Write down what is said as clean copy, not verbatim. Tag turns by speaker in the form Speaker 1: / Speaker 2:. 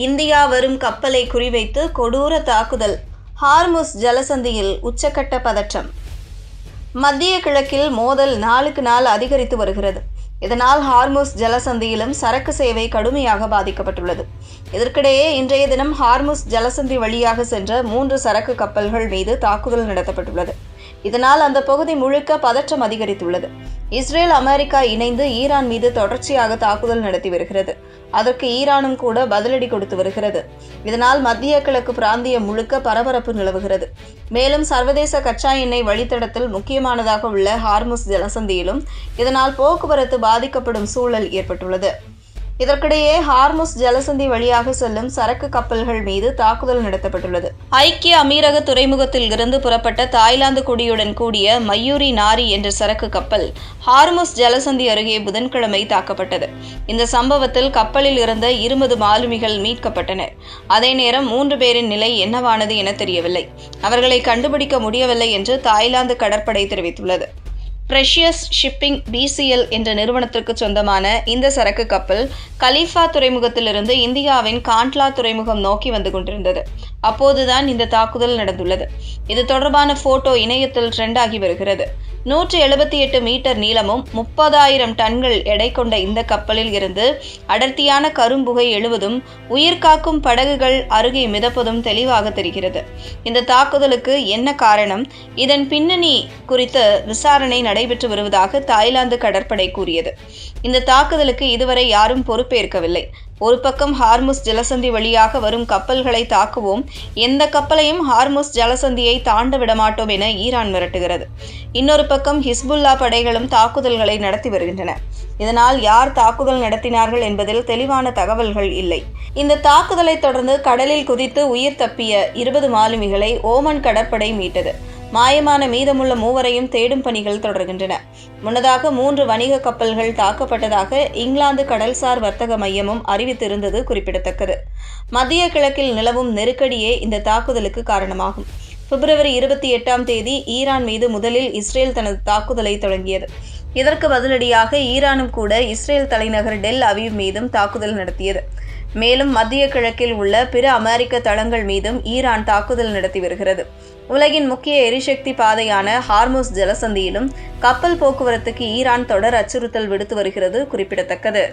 Speaker 1: India வரும் கப்பலை குறிவைத்து கொடூர தாக்குதல். ஹார்முஸ் ஜலசந்தியில் உச்சக்கட்ட பதற்றம். மத்திய கிழக்கில் மோதல் நாளுக்கு நாள் அதிகரித்து வருகிறது. இதனால் ஹார்முஸ் ஜலசந்தியிலும் சரக்கு சேவை கடுமையாக பாதிக்கப்பட்டுள்ளது. இதற்கிடையே இன்றைய தினம் ஹார்முஸ் ஜலசந்தி வழியாக சென்ற 3 சரக்கு கப்பல்கள் மீது தாக்குதல் நடத்தப்பட்டுள்ளது. இதனால் அந்த பகுதி முழுக்க பதற்றம் அதிகரித்துள்ளது. இஸ்ரேல், அமெரிக்கா இணைந்து ஈரான் மீது தொடர்ச்சியாக தாக்குதல் நடத்தி வருகிறது. அதற்கு ஈரானும் கூட பதிலடி கொடுத்து வருகிறது. இதனால் மத்திய கிழக்கு பிராந்தியம் முழுக்க பரபரப்பு நிலவுகிறது. மேலும் சர்வதேச கச்சா எண்ணெய் வழித்தடத்தில் முக்கியமானதாக உள்ள ஹார்முஸ் ஜலசந்தியிலும் இதனால் போக்குவரத்து பாதிக்கப்படும் சூழல் ஏற்பட்டுள்ளது. இதற்கிடையே ஹார்முஸ் ஜலசந்தி வழியாக செல்லும் சரக்கு கப்பல்கள் மீது தாக்குதல் நடத்தப்பட்டுள்ளது. ஐக்கிய அமீரக துறைமுகத்தில் இருந்து புறப்பட்ட தாய்லாந்து கொடியுடன் கூடிய மயூரி நாரி என்ற சரக்கு கப்பல் ஹார்முஸ் ஜலசந்தி அருகே புதன்கிழமை தாக்கப்பட்டது. இந்த சம்பவத்தில் கப்பலில் இருந்த 20 மாலுமிகள் மீட்கப்பட்டனர். அதே நேரம் 3 பேரின் நிலை என்னவானது என தெரியவில்லை. அவர்களை கண்டுபிடிக்க முடியவில்லை என்று தாய்லாந்து கடற்படை தெரிவித்துள்ளது. பிரஷியஸ் ஷிப்பிங் BCL என்ற நிறுவனத்திற்கு சொந்தமான இந்த சரக்கு கப்பல் கலீஃபா துறைமுகத்திலிருந்து இந்தியாவின் காண்ட்லா துறைமுகம் நோக்கி வந்து கொண்டிருந்தது. அப்போதுதான் இந்த தாக்குதல் நடந்துள்ளது. இது தொடர்பான போட்டோ இணையத்தில் ட்ரெண்ட் ஆகி வருகிறது. 178 மீட்டர் நீளமும் 30,000 டன்கள் எடை கொண்ட இந்த கப்பலில் இருந்து அடர்த்தியான கரும்புகை எழுவதும் உயிர்காக்கும் படகுகள் அருகே மிதப்பதும் தெளிவாக தெரிகிறது. இந்த தாக்குதலுக்கு என்ன காரணம், இதன் பின்னணி குறித்து விசாரணை நடைபெற்று வருவதாக தாய்லாந்து கடற்படை கூறியது. இந்த தாக்குதலுக்கு இதுவரை யாரும் பொறுப்பேற்கவில்லை. ஒரு பக்கம் ஹார்முஸ் ஜலசந்தி வழியாக வரும் கப்பல்களை தாக்குவோம், எந்த கப்பலையும் ஹார்முஸ் ஜலசந்தியை தாண்ட விடமாட்டோம் என ஈரான் மிரட்டுகிறது. இன்னொரு பக்கம் ஹிஸ்புல்லா படைகளும் தாக்குதல்களை நடத்தி வருகின்றன. இதனால் யார் தாக்குதல் நடத்தினார்கள் என்பதில் தெளிவான தகவல்கள் இல்லை. இந்த தாக்குதலை தொடர்ந்து கடலில் குதித்து உயிர் தப்பிய 20 மாலுமிகளை ஓமன் கடற்படை மீட்டது. மாயமான மீதமுள்ள 3வரையும் தேடும் பணிகள் தொடர்கின்றன. முன்னதாக 3 வணிக கப்பல்கள் தாக்கப்பட்டதாக இங்கிலாந்து கடல்சார் வர்த்தக மையமும் அறிவித்திருந்தது குறிப்பிடத்தக்கது. மத்திய கிழக்கில் நிலவும் நெருக்கடியே இந்த தாக்குதலுக்கு காரணமாகும். பிப்ரவரி 28ஆம் தேதி ஈரான் மீது முதலில் இஸ்ரேல் தனது தாக்குதலை தொடங்கியது. இதற்கு பதிலடியாக ஈரானும் கூட இஸ்ரேல் தலைநகர் டெல் அவீவ் மீதும் தாக்குதல் நடத்தியது. மேலும் மத்திய கிழக்கில் உள்ள பிற அமெரிக்க தளங்கள் மீதும் ஈரான் தாக்குதல் நடத்தி வருகிறது. உலகின் முக்கிய எரிசக்தி பாதையான ஹார்முஸ் ஜலசந்தியிலும் கப்பல் போக்குவரத்துக்கு ஈரான் தொடர் அச்சுறுத்தல் விடுத்து வருகிறது குறிப்பிடத்தக்கது.